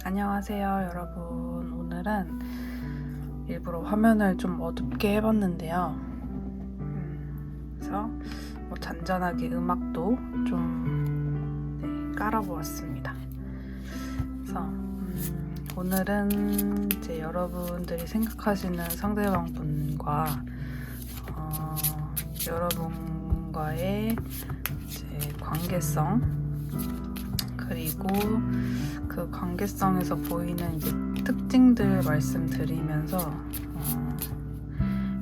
안녕하세요 여러분. 오늘은 일부러 화면을 좀 어둡게 해봤는데요. 그래서 잔잔하게 음악도 좀 깔아보았습니다. 그래서 오늘은 이제 여러분들이 생각하시는 상대방 분과 여러분과의 이제 관계성, 그리고 그 관계성에서 보이는 이제 특징들 말씀드리면서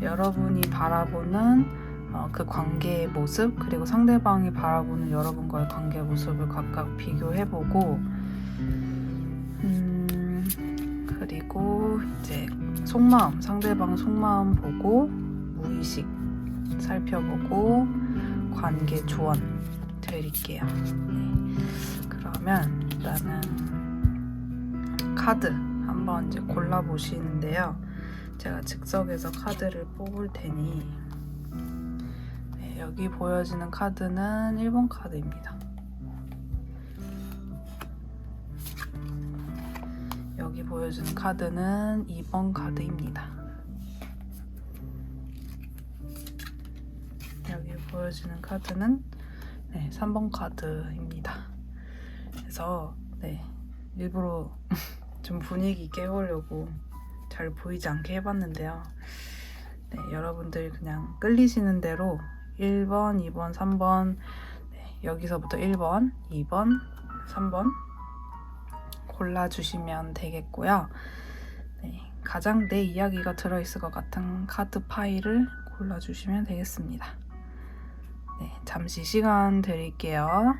여러분이 바라보는 그 관계의 모습, 그리고 상대방이 바라보는 여러분과의 관계의 모습을 각각 비교해보고, 그리고 이제 속마음, 상대방 속마음 보고 무의식 살펴보고 관계 조언 드릴게요. 그러면 일단은 카드 한번 이제 골라보시는데요. 제가 즉석에서 카드를 뽑을 테니 여기 보여지는 카드는 1번 카드입니다. 여기 보여지는 카드는 2번 카드입니다. 여기 보여지는 카드는 3번 카드입니다. 그래서 일부러 좀 분위기 있게 해보려고 잘 보이지 않게 해봤는데요. 여러분들 그냥 끌리시는 대로 1번, 2번, 3번, 여기서부터 1번, 2번, 3번 골라주시면 되겠고요. 가장 내 이야기가 들어있을 것 같은 카드 파일을 골라주시면 되겠습니다. 잠시 시간 드릴게요.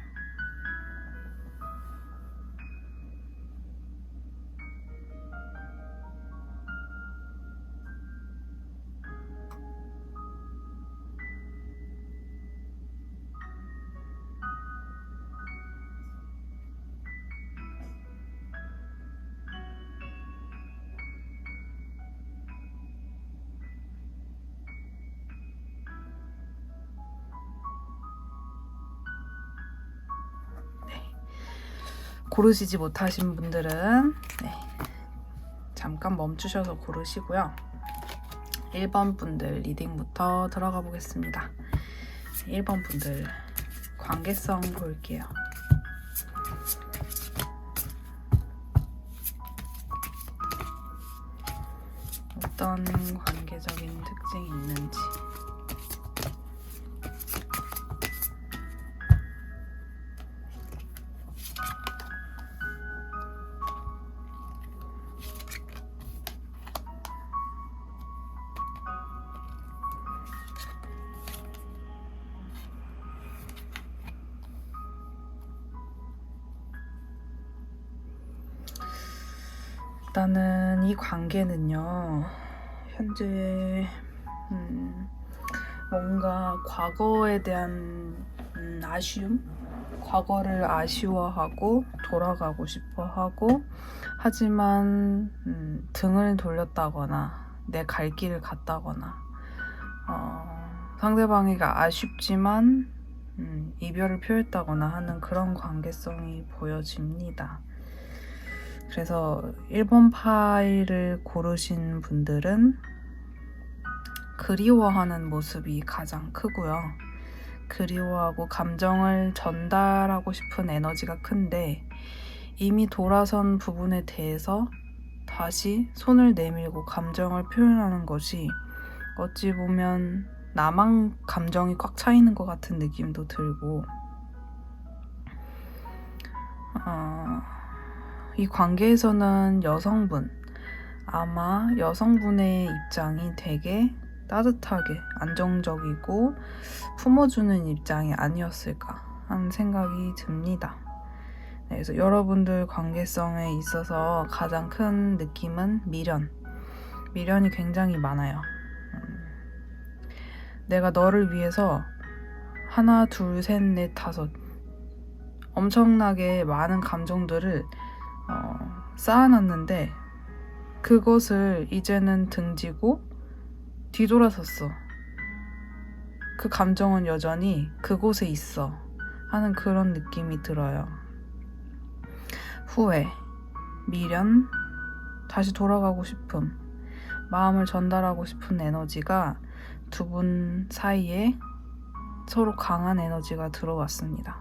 고르시지 못하신 분들은 잠깐 멈추셔서 고르시고요. 1번 분들 리딩부터 들어가 보겠습니다. 1번 분들 관계성 볼게요. 어떤 관계적인 특징이 있는지. 일단은 이 관계는요, 현재 뭔가 과거에 대한 아쉬움, 과거를 아쉬워하고 돌아가고 싶어하고, 하지만 등을 돌렸다거나 내 갈 길을 갔다거나 상대방이가 아쉽지만 이별을 표했다거나 하는 그런 관계성이 보여집니다. 그래서 1번 파일을 고르신 분들은 그리워하는 모습이 가장 크고요. 그리워하고 감정을 전달하고 싶은 에너지가 큰데, 이미 돌아선 부분에 대해서 다시 손을 내밀고 감정을 표현하는 것이 어찌 보면 나만 감정이 꽉 차 있는 것 같은 느낌도 들고, 이 관계에서는 아마 여성분의 입장이 되게 따뜻하게 안정적이고 품어주는 입장이 아니었을까 하는 생각이 듭니다. 그래서 여러분들 관계성에 있어서 가장 큰 느낌은 미련이 굉장히 많아요. 내가 너를 위해서 하나, 둘, 셋, 넷, 다섯 엄청나게 많은 감정들을 쌓아놨는데, 그것을 이제는 등지고 뒤돌아섰어. 그 감정은 여전히 그곳에 있어 하는 그런 느낌이 들어요. 후회, 미련, 다시 돌아가고 싶음, 마음을 전달하고 싶은 에너지가 두 분 사이에 서로 강한 에너지가 들어왔습니다.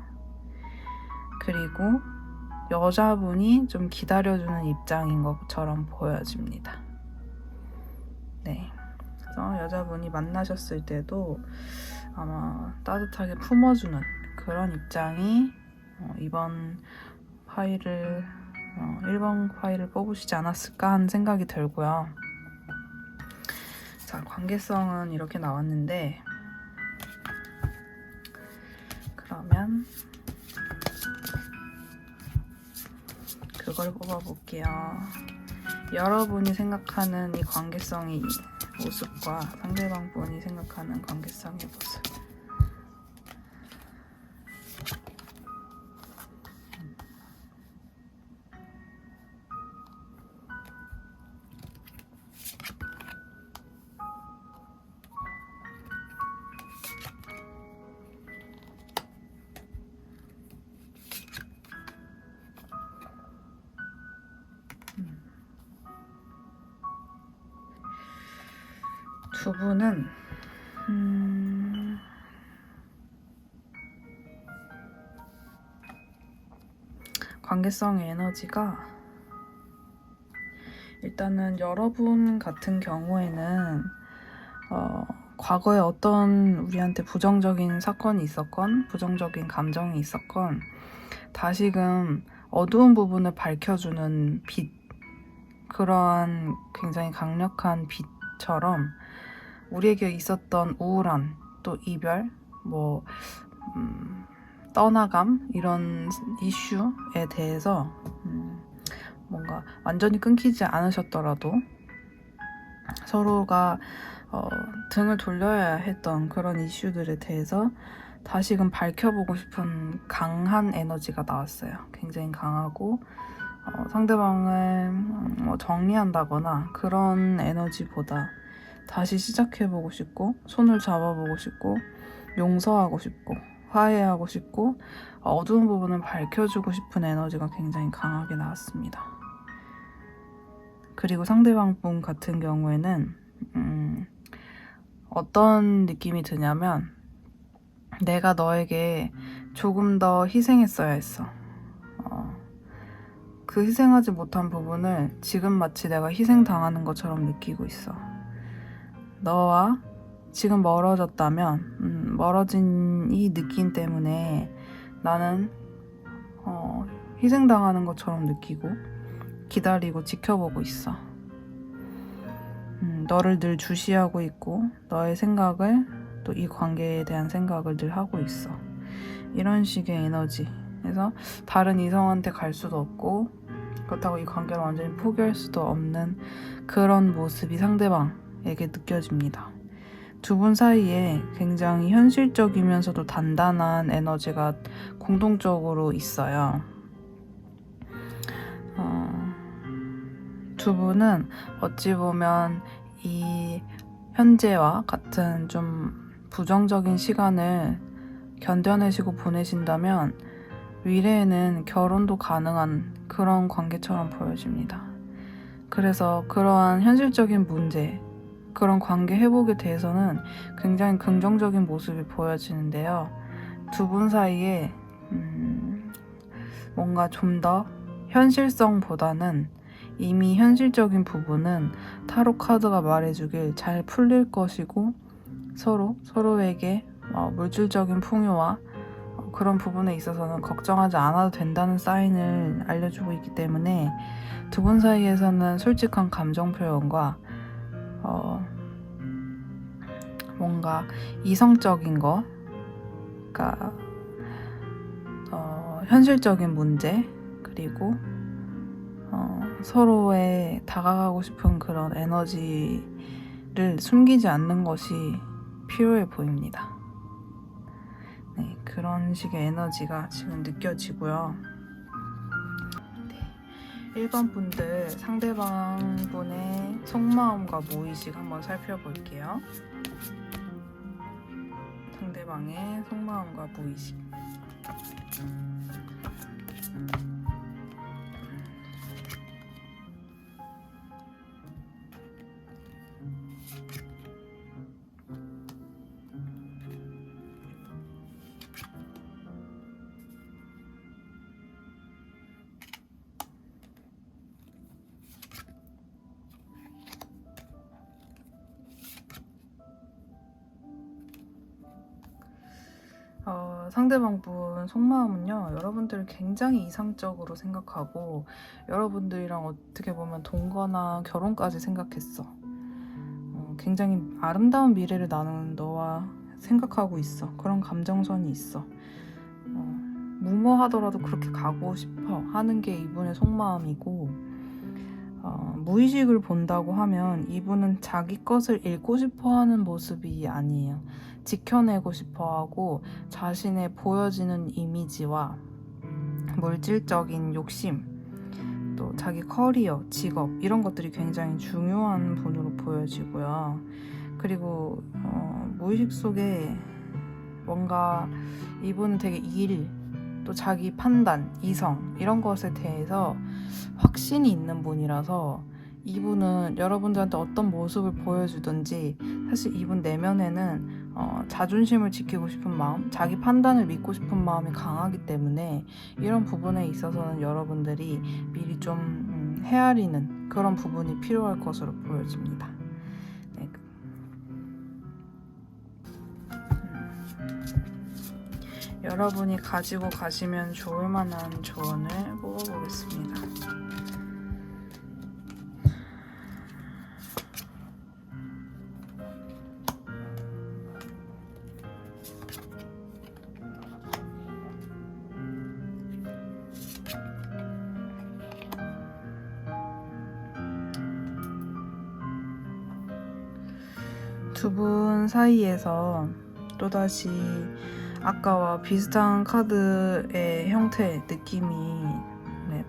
그리고 여자분이 좀 기다려주는 입장인 것처럼 보여집니다. 네. 그래서 여자분이 만나셨을 때도 아마 따뜻하게 품어주는 그런 입장이 이번 파일을 1번 파일을 뽑으시지 않았을까 하는 생각이 들고요. 자, 관계성은 이렇게 나왔는데, 그러면 그걸 뽑아볼게요. 여러분이 생각하는 이 관계성의 모습과 상대방 분이 생각하는 관계성의 모습. 두 분은 관계성의 에너지가 일단은 여러분 같은 경우에는 과거에 어떤 우리한테 부정적인 사건이 있었건 부정적인 감정이 있었건 다시금 어두운 부분을 밝혀주는 빛, 그러한 굉장히 강력한 빛처럼 우리에게 있었던 우울한, 또 이별, 떠나감, 이런 이슈에 대해서 뭔가 완전히 끊기지 않으셨더라도 서로가 등을 돌려야 했던 그런 이슈들에 대해서 다시금 밝혀보고 싶은 강한 에너지가 나왔어요. 굉장히 강하고 상대방을 정리한다거나 그런 에너지보다 다시 시작해보고 싶고, 손을 잡아보고 싶고, 용서하고 싶고, 화해하고 싶고, 어두운 부분을 밝혀주고 싶은 에너지가 굉장히 강하게 나왔습니다. 그리고 상대방 분 같은 경우에는 어떤 느낌이 드냐면, 내가 너에게 조금 더 희생했어야 했어. 그 희생하지 못한 부분을 지금 마치 내가 희생당하는 것처럼 느끼고 있어. 너와 지금 멀어졌다면 멀어진 이 느낌 때문에 나는 희생당하는 것처럼 느끼고 기다리고 지켜보고 있어. 너를 늘 주시하고 있고 너의 생각을, 또 이 관계에 대한 생각을 늘 하고 있어. 이런 식의 에너지. 그래서 다른 이성한테 갈 수도 없고 그렇다고 이 관계를 완전히 포기할 수도 없는 그런 모습이 상대방에게 느껴집니다. 두 분 사이에 굉장히 현실적이면서도 단단한 에너지가 공동적으로 있어요. 두 분은 어찌 보면 이 현재와 같은 좀 부정적인 시간을 견뎌내시고 보내신다면 미래에는 결혼도 가능한 그런 관계처럼 보여집니다. 그래서 그러한 현실적인 문제, 그런 관계 회복에 대해서는 굉장히 긍정적인 모습이 보여지는데요. 두 분 사이에 뭔가 좀 더 현실성보다는 이미 현실적인 타로 카드가 말해주길 잘 풀릴 것이고, 서로에게 물질적인 풍요와 그런 부분에 있어서는 걱정하지 않아도 된다는 사인을 알려주고 있기 때문에 두 분 사이에서는 솔직한 감정 표현과 뭔가 이성적인 거, 그러니까 현실적인 문제, 그리고 서로에 다가가고 싶은 그런 에너지를 숨기지 않는 것이 필요해 보입니다. 네, 그런 식의 에너지가 지금 느껴지고요. 네, 1번 분들 상대방 분의 속마음과 무의식 한번 살펴볼게요. 상대방의 속마음과 무의식. 상대방 분 속마음은요, 여러분들을 굉장히 이상적으로 생각하고 여러분들이랑 어떻게 보면 동거나 결혼까지 생각했어. 굉장히 아름다운 미래를 나는 너와 생각하고 있어. 그런 감정선이 있어. 무모하더라도 그렇게 가고 싶어 하는 게 이분의 속마음이고, 무의식을 본다고 하면 이분은 자기 것을 잃고 싶어 하는 모습이 아니에요. 지켜내고 싶어 하고 자신의 보여지는 이미지와 물질적인 욕심, 또 자기 커리어, 직업 이런 것들이 굉장히 중요한 분으로 보여지고요. 그리고 무의식 속에 뭔가 이분은 되게 일, 또 자기 판단, 이성 이런 것에 대해서 확신이 있는 분이라서 이분은 여러분들한테 어떤 모습을 보여주든지 사실 이분 내면에는 자존심을 지키고 싶은 마음, 자기 판단을 믿고 싶은 마음이 강하기 때문에 이런 부분에 있어서는 여러분들이 미리 좀 헤아리는 그런 부분이 필요할 것으로 보여집니다. 네. 여러분이 가지고 가시면 좋을 만한 조언을 뽑아보겠습니다. 두 분 사이에서 또다시 아까와 비슷한 카드의 형태, 느낌이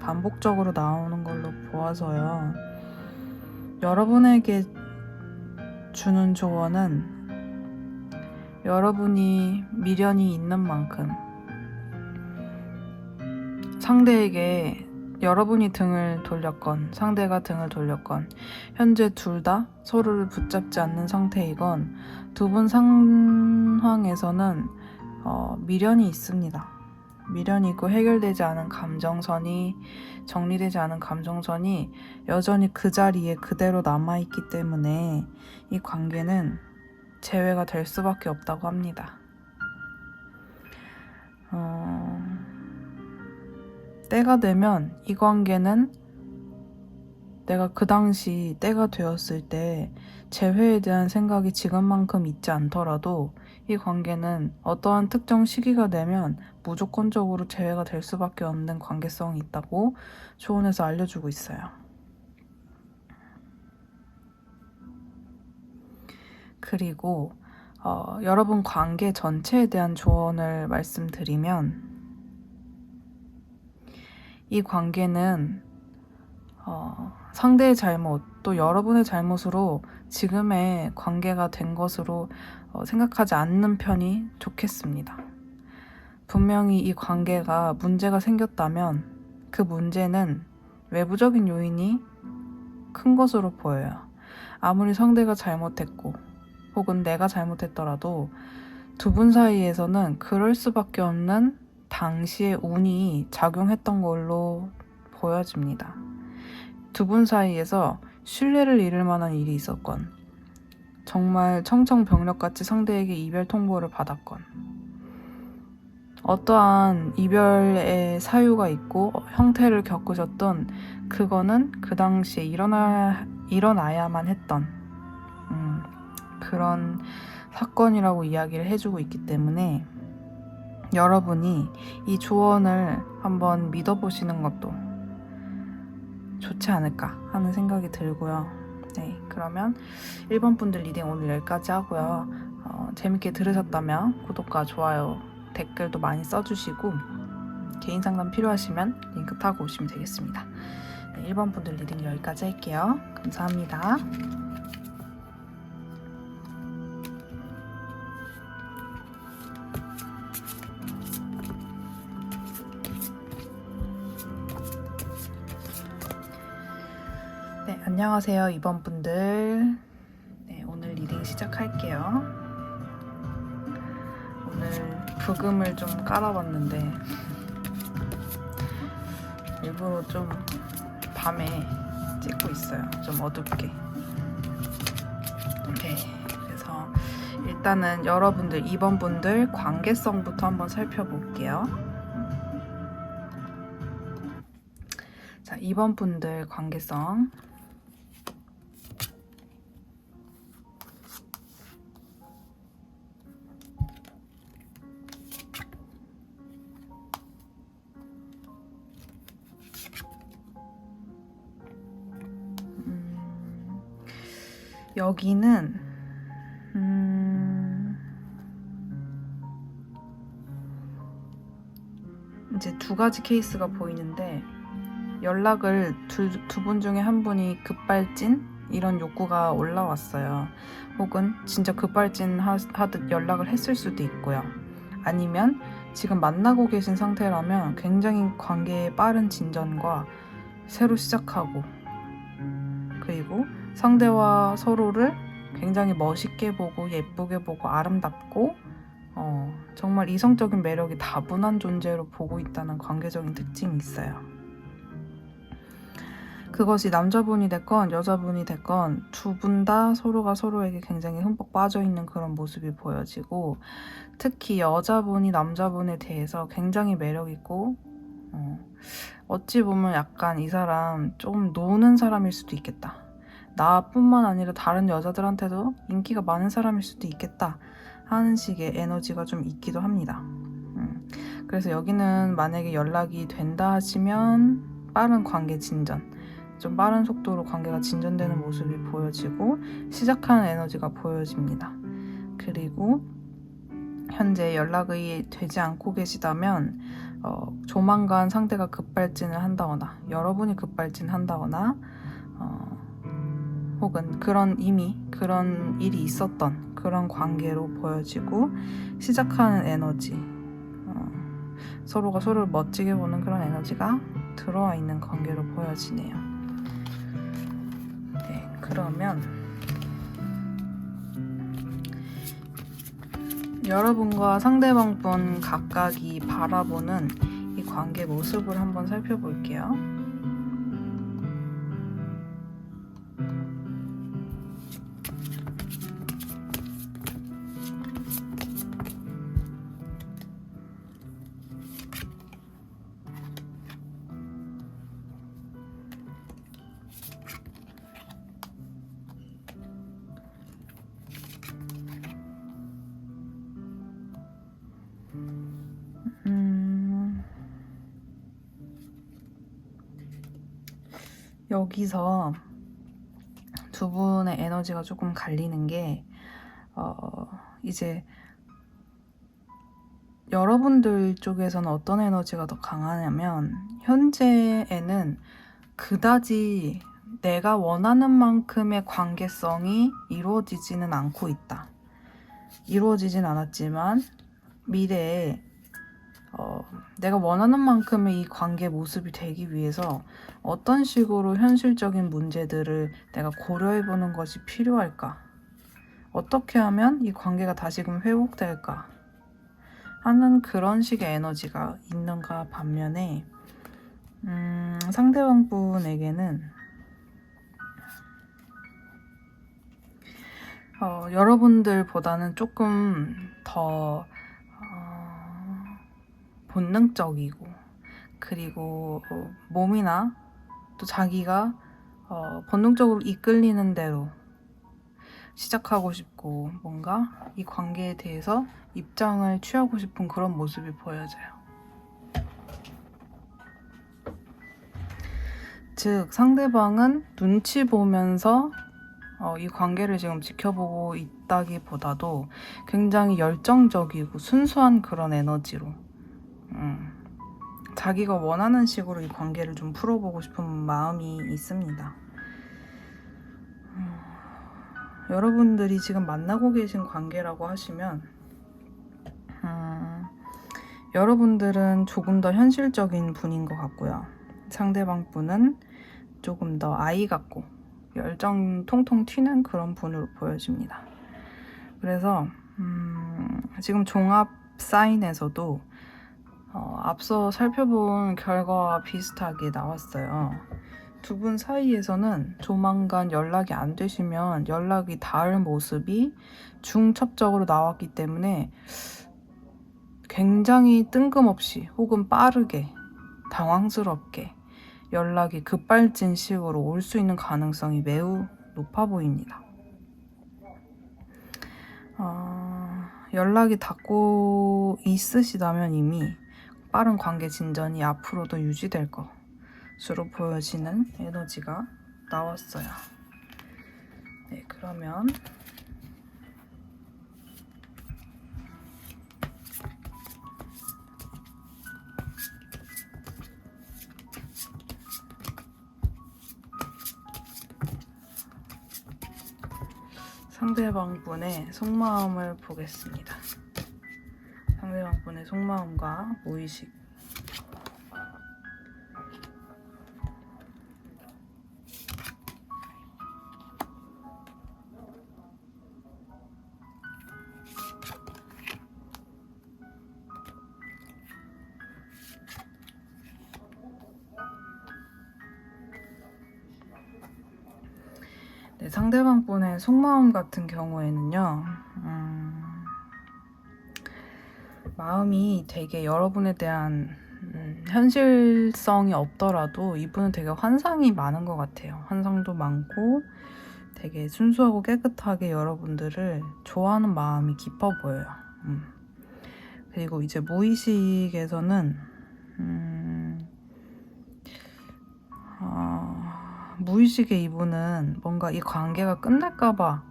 반복적으로 나오는 걸로 보아서요. 여러분에게 주는 조언은 여러분이 미련이 있는 만큼 상대에게 여러분이 등을 돌렸건 상대가 등을 돌렸건 현재 둘 다 서로를 붙잡지 않는 상태이건 두 분 상황에서는 미련이 있습니다. 미련이 있고 해결되지 않은 감정선이, 정리되지 않은 감정선이 여전히 그 자리에 그대로 남아있기 때문에 이 관계는 재회가 될 수밖에 없다고 합니다. 때가 되면 이 관계는 내가 그 당시 때가 되었을 때 재회에 대한 생각이 지금만큼 있지 않더라도 이 관계는 어떠한 특정 시기가 되면 무조건적으로 재회가 될 수밖에 없는 관계성이 있다고 조언에서 알려주고 있어요. 그리고 여러분 관계 전체에 대한 조언을 말씀드리면 이 관계는 상대의 잘못 또 여러분의 잘못으로 지금의 관계가 된 것으로 생각하지 않는 편이 좋겠습니다. 분명히 이 관계가 문제가 생겼다면 그 문제는 외부적인 요인이 큰 것으로 보여요. 아무리 상대가 잘못했고 혹은 내가 잘못했더라도 두 분 사이에서는 그럴 수밖에 없는 당시의 운이 작용했던 걸로 보여집니다. 두 분 사이에서 신뢰를 잃을 만한 일이 있었건 정말 청천벽력같이 상대에게 이별 통보를 받았건 어떠한 이별의 사유가 있고 형태를 겪으셨던 그거는 그 당시에 일어나야만 했던 그런 사건이라고 이야기를 해주고 있기 때문에 여러분이 이 조언을 한번 믿어보시는 것도 좋지 않을까 하는 생각이 들고요. 네, 그러면 1번 분들 리딩 오늘 여기까지 하고요. 재밌게 들으셨다면 구독과 좋아요, 댓글도 많이 써주시고 개인 상담 필요하시면 링크 타고 오시면 되겠습니다. 네, 1번 분들 리딩 여기까지 할게요. 감사합니다. 네, 안녕하세요 2번 분들. 네, 오늘 리딩 시작할게요. 오늘 부금을 좀 깔아봤는데 일부러 좀 밤에 찍고 있어요. 좀 어둡게. 네, 그래서 일단은 여러분들 2번 분들 관계성부터 한번 살펴볼게요. 자, 2번 분들 관계성. 여기는 이제 두 가지 케이스가 보이는데, 연락을 두 분 중에 한 분이 급발진 이런 욕구가 올라왔어요. 혹은 진짜 급발진 하듯 연락을 했을 수도 있고요. 아니면 지금 만나고 계신 상태라면 굉장히 관계의 빠른 진전과 새로 시작하고, 그리고 상대와 서로를 굉장히 멋있게 보고 예쁘게 보고 아름답고 정말 이성적인 매력이 다분한 존재로 보고 있다는 관계적인 특징이 있어요. 그것이 남자분이 됐건 여자분이 됐건 두 분 다 서로가 서로에게 굉장히 흠뻑 빠져있는 그런 모습이 보여지고, 특히 여자분이 남자분에 대해서 굉장히 매력있고 어찌 보면 약간 이 사람 좀 노는 사람일 수도 있겠다, 나뿐만 아니라 다른 여자들한테도 인기가 많은 사람일 수도 있겠다 하는 식의 에너지가 좀 있기도 합니다. 그래서 여기는 만약에 연락이 된다 하시면 빠른 관계 진전, 좀 빠른 속도로 관계가 진전되는 모습이 보여지고 시작하는 에너지가 보여집니다. 그리고 현재 연락이 되지 않고 계시다면 조만간 상대가 급발진을 한다거나 여러분이 급발진한다거나 혹은 이미 그런 일이 있었던 그런 관계로 보여지고, 시작하는 에너지, 서로가 서로를 멋지게 보는 그런 에너지가 들어와 있는 관계로 보여지네요. 네, 그러면 여러분과 상대방 분 각각이 바라보는 이 관계 모습을 한번 살펴볼게요. 여기서 두 분의 에너지가 조금 갈리는 게 이제 여러분들 쪽에서는 어떤 에너지가 더 강하냐면, 현재에는 그다지 내가 원하는 만큼의 관계성이 이루어지지는 않고 있다. 이루어지진 않았지만 미래에 내가 원하는 만큼의 이 관계 모습이 되기 위해서 어떤 식으로 현실적인 문제들을 내가 고려해보는 것이 필요할까? 어떻게 하면 이 관계가 다시금 회복될까? 하는 그런 식의 에너지가 있는가 반면에, 상대방 분에게는 여러분들보다는 조금 더 본능적이고, 그리고 몸이나 또 자기가 본능적으로 이끌리는 대로 시작하고 싶고, 뭔가 이 관계에 대해서 입장을 취하고 싶은 그런 모습이 보여져요. 즉 상대방은 눈치 보면서 이 관계를 지금 지켜보고 있다기보다도 굉장히 열정적이고 순수한 그런 에너지로 자기가 원하는 식으로 이 관계를 좀 풀어보고 싶은 마음이 있습니다. 여러분들이 지금 만나고 계신 관계라고 하시면 여러분들은 조금 더 현실적인 분인 것 같고요. 상대방 분은 조금 더 아이 같고 열정 통통 튀는 그런 분으로 보여집니다. 그래서 지금 종합 사인에서도 앞서 살펴본 결과와 비슷하게 나왔어요. 두 분 사이에서는 조만간 연락이 안 되시면 연락이 닿을 모습이 중첩적으로 나왔기 때문에 굉장히 뜬금없이 혹은 빠르게 당황스럽게 연락이 급발진식으로 올 수 있는 가능성이 매우 높아 보입니다. 연락이 닿고 있으시다면 이미 빠른 관계 진전이 앞으로도 유지될 것으로 보여지는 에너지가 나왔어요. 네, 그러면 상대방 분의 속마음을 보겠습니다. 상대방 분의 속마음과 무의식. 네, 상대방 분의 속마음 같은 경우에는요, 마음이 되게 여러분에 대한 현실성이 없더라도 이분은 되게 환상이 많은 것 같아요. 환상도 많고 되게 순수하고 깨끗하게 여러분들을 좋아하는 마음이 깊어 보여요. 그리고 이제 무의식에서는 무의식의 이분은 뭔가 이 관계가 끝날까봐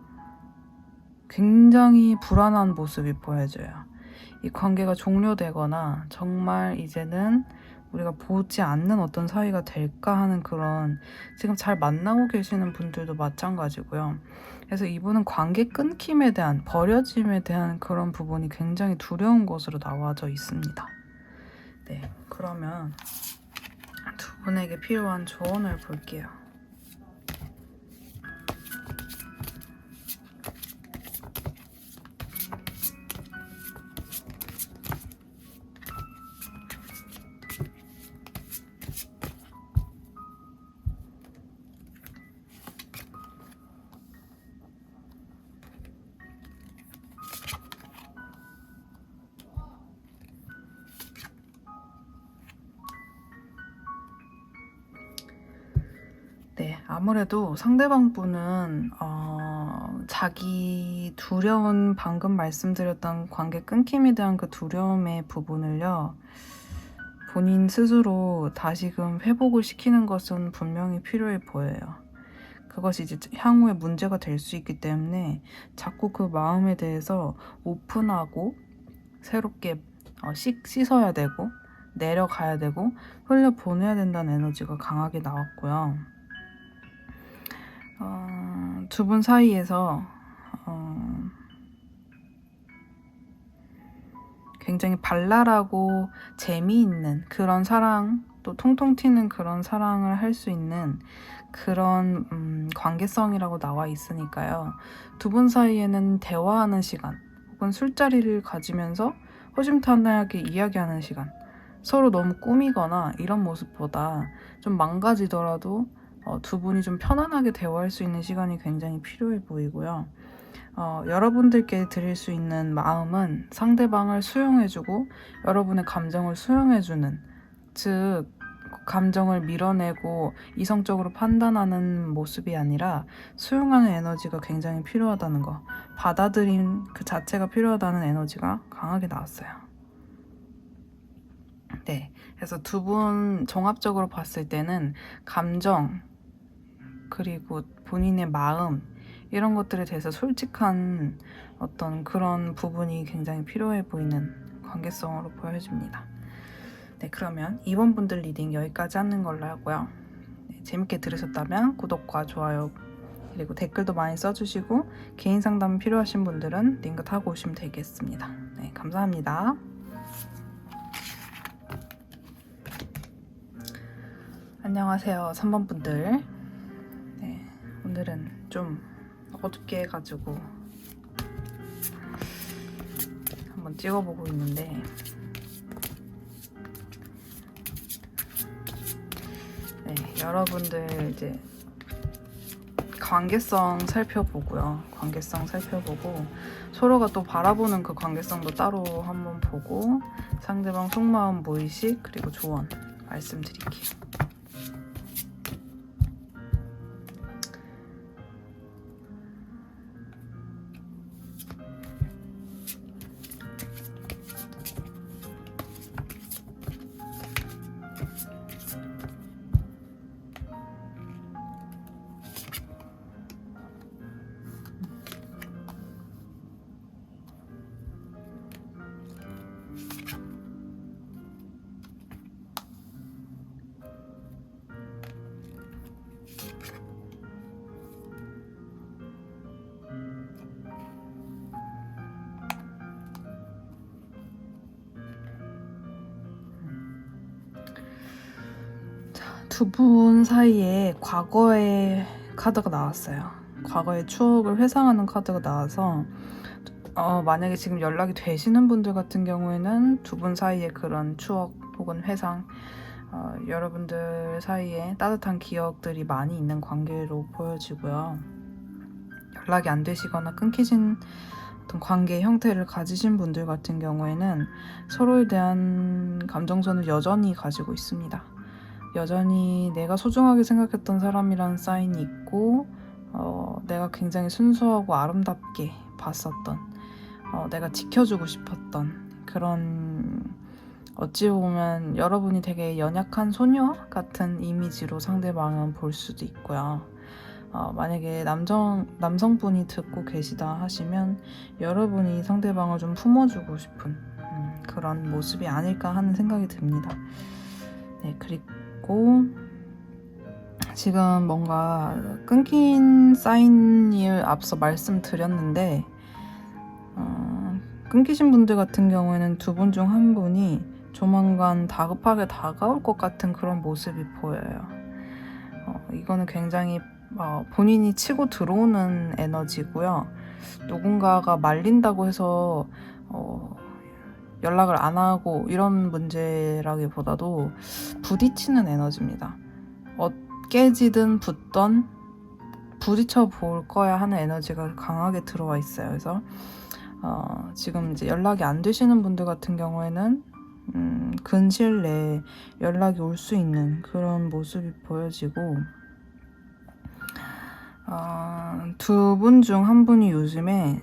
굉장히 불안한 모습이 보여져요. 이 관계가 종료되거나 정말 이제는 우리가 보지 않는 어떤 사이가 될까 하는 그런, 지금 잘 만나고 계시는 분들도 마찬가지고요. 그래서 이분은 관계 끊김에 대한, 버려짐에 대한 그런 부분이 굉장히 두려운 것으로 나와져 있습니다. 네, 그러면 두 분에게 필요한 조언을 볼게요. 네, 아무래도 상대방 분은 자기 두려운, 방금 말씀드렸던 관계 끊김에 대한 그 두려움의 부분을요, 본인 스스로 다시금 회복을 시키는 것은 분명히 필요해 보여요. 그것이 이제 향후에 문제가 될 수 있기 때문에 자꾸 그 마음에 대해서 오픈하고 새롭게 씻어야 되고 내려가야 되고 흘려보내야 된다는 에너지가 강하게 나왔고요. 두 분 사이에서 굉장히 발랄하고 재미있는 그런 사랑, 또 통통 튀는 그런 사랑을 할 수 있는 그런 관계성이라고 나와 있으니까요. 두 분 사이에는 대화하는 시간 혹은 술자리를 가지면서 허심탄회하게 이야기하는 시간, 서로 너무 꾸미거나 이런 모습보다 좀 망가지더라도 두 분이 좀 편안하게 대화할 수 있는 시간이 굉장히 필요해 보이고요. 여러분들께 드릴 수 있는 마음은 상대방을 수용해주고 여러분의 감정을 수용해주는, 즉 감정을 밀어내고 이성적으로 판단하는 모습이 아니라 수용하는 에너지가 굉장히 필요하다는 거, 받아들임 그 자체가 필요하다는 에너지가 강하게 나왔어요. 네, 그래서 두 분 종합적으로 봤을 때는 감정 그리고 본인의 마음 이런 것들에 대해서 솔직한 어떤 그런 부분이 굉장히 필요해 보이는 관계성으로 보여집니다. 네, 그러면 이번 분들 리딩 여기까지 하는 걸로 하고요. 네, 재밌게 들으셨다면 구독과 좋아요 그리고 댓글도 많이 써주시고 개인 상담 필요하신 분들은 링크 타고 오시면 되겠습니다. 네, 감사합니다. 안녕하세요, 3번 분들. 네, 오늘은 좀 어둡게 해가지고 한번 찍어보고 있는데, 네, 여러분들 이제 관계성 살펴보고요. 관계성 살펴보고 서로가 또 바라보는 그 관계성도 따로 한번 보고 상대방 속마음, 무의식 그리고 조언 말씀드릴게요. 두 분 사이에 과거의 카드가 나왔어요. 과거의 추억을 회상하는 카드가 나와서 만약에 지금 연락이 되시는 분들 같은 경우에는 두 분 사이에 그런 추억 혹은 회상 여러분들 사이에 따뜻한 기억들이 많이 있는 관계로 보여지고요. 연락이 안 되시거나 끊기신 어떤 관계의 형태를 가지신 분들 같은 경우에는 서로에 대한 감정선을 여전히 가지고 있습니다. 여전히 내가 소중하게 생각했던 사람이라는 사인이 있고 내가 굉장히 순수하고 아름답게 봤었던 내가 지켜주고 싶었던 그런 어찌 보면 여러분이 되게 연약한 소녀 같은 이미지로 상대방은 볼 수도 있고요. 만약에 남성분이 듣고 계시다 하시면 여러분이 상대방을 좀 품어주고 싶은 그런 모습이 아닐까 하는 생각이 듭니다. 네, 그리고 지금 뭔가 끊긴 사인을 앞서 말씀드렸는데 끊기신 분들 같은 경우에는 두 분 중 한 분이 조만간 다급하게 다가올 것 같은 그런 모습이 보여요. 이거는 굉장히 본인이 치고 들어오는 에너지고요. 누군가가 말린다고 해서 연락을 안 하고 이런 문제라기보다도 부딪히는 에너지입니다. 깨지든 붙던 부딪혀 볼 거야 하는 에너지가 강하게 들어와 있어요. 그래서 지금 이제 연락이 안 되시는 분들 같은 경우에는 근시일 내에 연락이 올 수 있는 그런 모습이 보여지고 두 분 중 한 분이 요즘에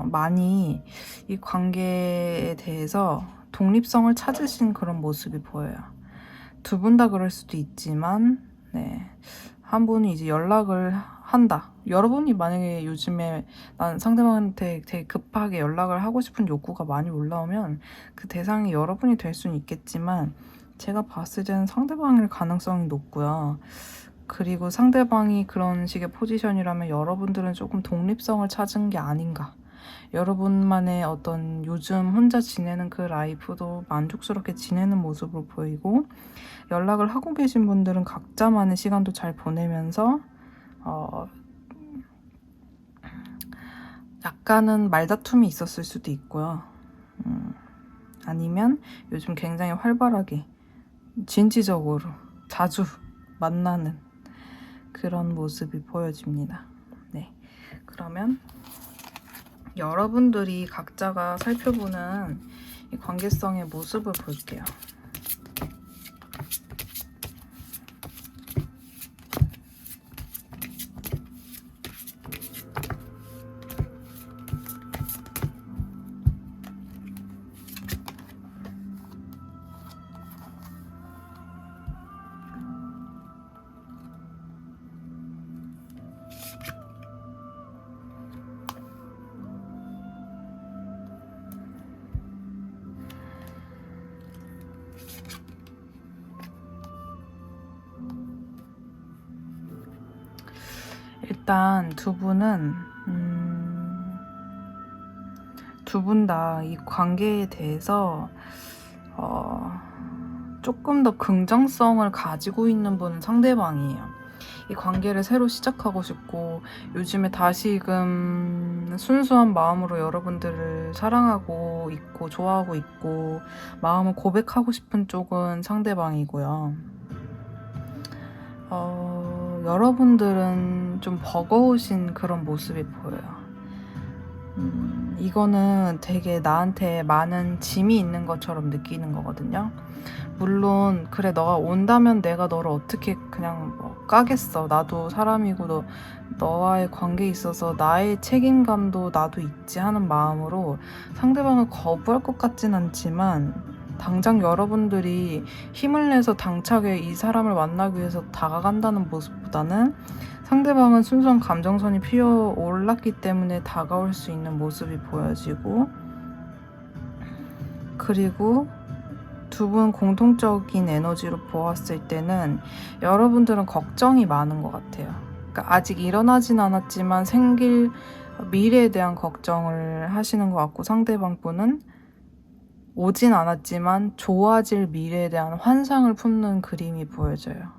많이 이 관계에 대해서 독립성을 찾으신 그런 모습이 보여요. 두 분 다 그럴 수도 있지만 네, 한 분이 이제 연락을 한다. 여러분이 만약에 요즘에 난 상대방한테 되게 급하게 연락을 하고 싶은 욕구가 많이 올라오면 그 대상이 여러분이 될 수는 있겠지만 제가 봤을 때는 상대방일 가능성이 높고요. 그리고 상대방이 그런 식의 포지션이라면 여러분들은 조금 독립성을 찾은 게 아닌가. 여러분만의 어떤 요즘 혼자 지내는 그 라이프도 만족스럽게 지내는 모습으로 보이고 연락을 하고 계신 분들은 각자만의 시간도 잘 보내면서 약간은 말다툼이 있었을 수도 있고요. 아니면 요즘 굉장히 활발하게 진지적으로 자주 만나는 그런 모습이 보여집니다. 네, 그러면 여러분들이 각자가 살펴보는 이 관계성의 모습을 볼게요. 일단 두 분은 두 분 다 이 관계에 대해서 조금 더 긍정성을 가지고 있는 분은 상대방이에요. 이 관계를 새로 시작하고 싶고 요즘에 다시금 순수한 마음으로 여러분들을 사랑하고 있고 좋아하고 있고 마음을 고백하고 싶은 쪽은 상대방이고요. 여러분들은 좀 버거우신 그런 모습이 보여요. 이거는 되게 나한테 많은 짐이 있는 것처럼 느끼는 거거든요. 물론 그래 너가 온다면 내가 너를 어떻게 그냥 뭐 까겠어. 나도 사람이고 너와의 관계에 있어서 나의 책임감도 나도 있지 하는 마음으로 상대방을 거부할 것 같진 않지만, 당장 여러분들이 힘을 내서 당차게 이 사람을 만나기 위해서 다가간다는 모습보다는 상대방은 순수한 감정선이 피어올랐기 때문에 다가올 수 있는 모습이 보여지고, 그리고 두 분 공통적인 에너지로 보았을 때는 여러분들은 걱정이 많은 것 같아요. 그러니까 아직 일어나진 않았지만 생길 미래에 대한 걱정을 하시는 것 같고, 상대방 분은 오진 않았지만 좋아질 미래에 대한 환상을 품는 그림이 보여져요.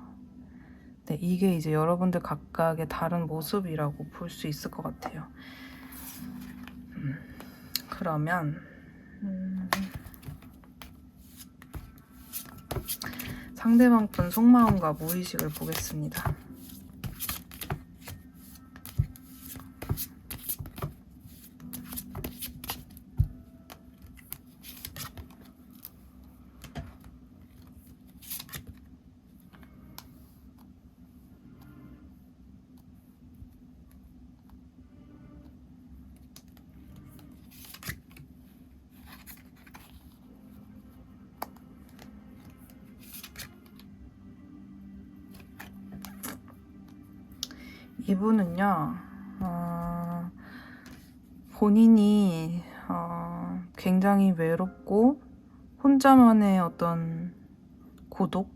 네, 이게 이제 여러분들 각각의 다른 모습이라고 볼 수 있을 것 같아요. 그러면 상대방 분 속마음과 무의식을 보겠습니다. 이분은요, 본인이 굉장히 외롭고 혼자만의 어떤 고독,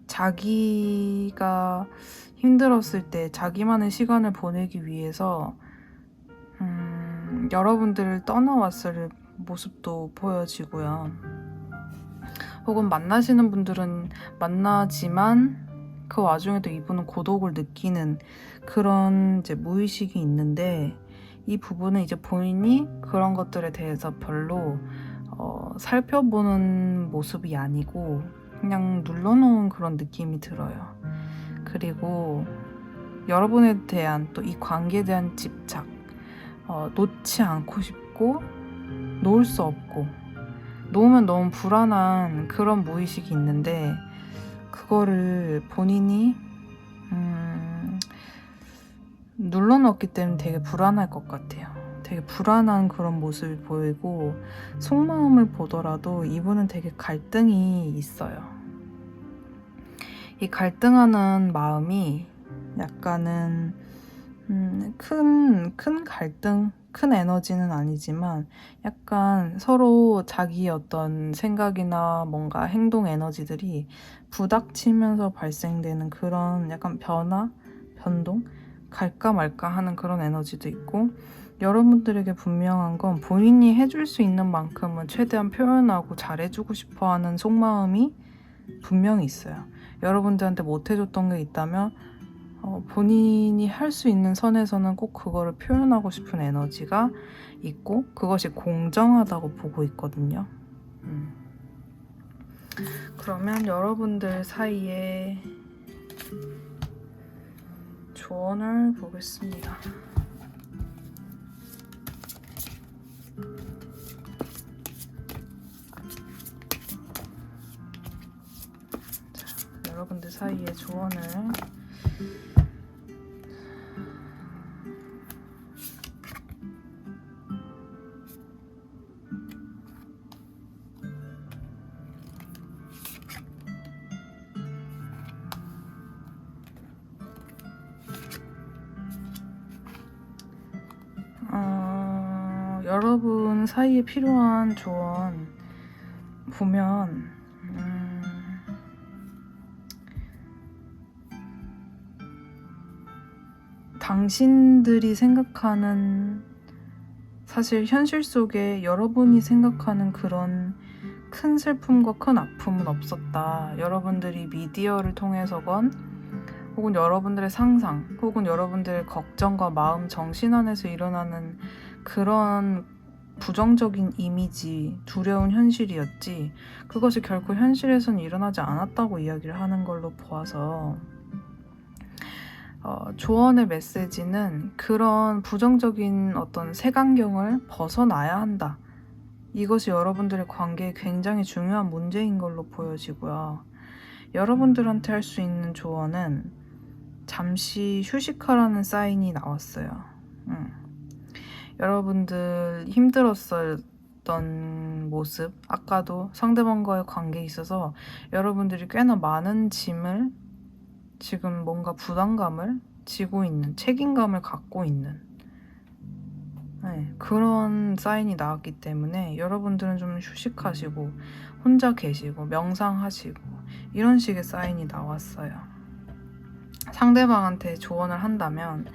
자기가 힘들었을 때 자기만의 시간을 보내기 위해서 여러분들을 떠나왔을 모습도 보여지고요. 혹은 만나시는 분들은 만나지만 그 와중에도 이분은 고독을 느끼는 그런 이제 무의식이 있는데, 이 부분은 이제 본인이 그런 것들에 대해서 별로 살펴보는 모습이 아니고 그냥 눌러놓은 그런 느낌이 들어요. 그리고 여러분에 대한 또 이 관계에 대한 집착, 놓지 않고 싶고 놓을 수 없고 놓으면 너무 불안한 그런 무의식이 있는데, 그거를 본인이 눌러놓기 때문에 되게 불안할 것 같아요. 되게 불안한 그런 모습이 보이고, 속마음을 보더라도 이분은 되게 갈등이 있어요. 이 갈등하는 마음이 약간은 큰 갈등, 큰 에너지는 아니지만 약간 서로 자기 어떤 생각이나 뭔가 행동 에너지들이 부닥치면서 발생되는 그런 약간 변화, 변동, 갈까 말까 하는 그런 에너지도 있고, 여러분들에게 분명한 건 본인이 해줄 수 있는 만큼은 최대한 표현하고 잘해주고 싶어하는 속마음이 분명히 있어요. 여러분들한테 못해줬던 게 있다면 본인이 할 수 있는 선에서는 꼭 그거를 표현하고 싶은 에너지가 있고, 그것이 공정하다고 보고 있거든요. 그러면 여러분들 사이에 조언을 보겠습니다. 자, 여러분들 사이에 조언을 여러분 사이에 필요한 조언 보면 당신들이 생각하는, 사실 현실 속에 여러분이 생각하는 그런 큰 슬픔과 큰 아픔은 없었다. 여러분들이 미디어를 통해서건 혹은 여러분들의 상상 혹은 여러분들의 걱정과 마음 정신 안에서 일어나는 그런 부정적인 이미지, 두려운 현실이었지 그것이 결코 현실에선 일어나지 않았다고 이야기를 하는 걸로 보아서 조언의 메시지는 그런 부정적인 어떤 색안경을 벗어나야 한다. 이것이 여러분들의 관계에 굉장히 중요한 문제인 걸로 보여지고요. 여러분들한테 할 수 있는 조언은 잠시 휴식하라는 사인이 나왔어요. 여러분들 힘들었던 모습, 아까도 상대방과의 관계에 있어서 여러분들이 꽤나 많은 짐을 지금 뭔가 부담감을 지고 있는, 책임감을 갖고 있는 그런 사인이 나왔기 때문에 여러분들은 좀 휴식하시고 혼자 계시고 명상하시고 이런 식의 사인이 나왔어요. 상대방한테 조언을 한다면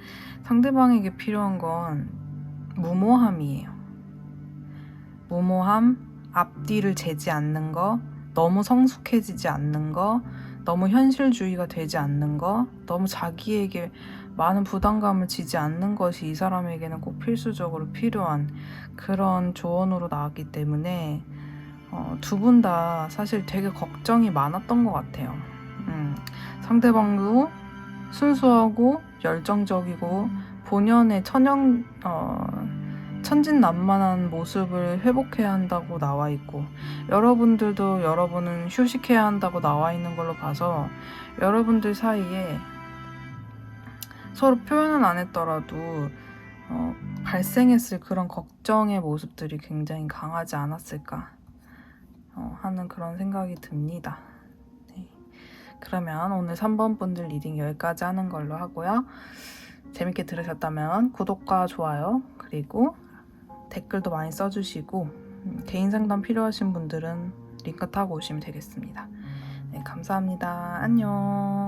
상대방에게 필요한 건 무모함이에요. 무모함, 앞뒤를 재지 않는 거, 너무 성숙해지지 않는 거, 너무 현실주의가 되지 않는 거, 너무 자기에게 많은 부담감을 지지 않는 것이 이 사람에게는 꼭 필수적으로 필요한 그런 조언으로 나왔기 때문에 두 분 다 사실 되게 걱정이 많았던 것 같아요. 상대방도 순수하고 열정적이고 본연의 천진난만한 모습을 회복해야 한다고 나와 있고 여러분들도 여러분은 휴식해야 한다고 나와 있는 걸로 봐서 여러분들 사이에 서로 표현은 안 했더라도 발생했을 그런 걱정의 모습들이 굉장히 강하지 않았을까 하는 그런 생각이 듭니다. 네. 그러면 오늘 3번 분들 리딩 여기까지 하는 걸로 하고요. 재밌게 들으셨다면 구독과 좋아요 그리고 댓글도 많이 써주시고 개인 상담 필요하신 분들은 링크 타고 오시면 되겠습니다. 네, 감사합니다. 안녕.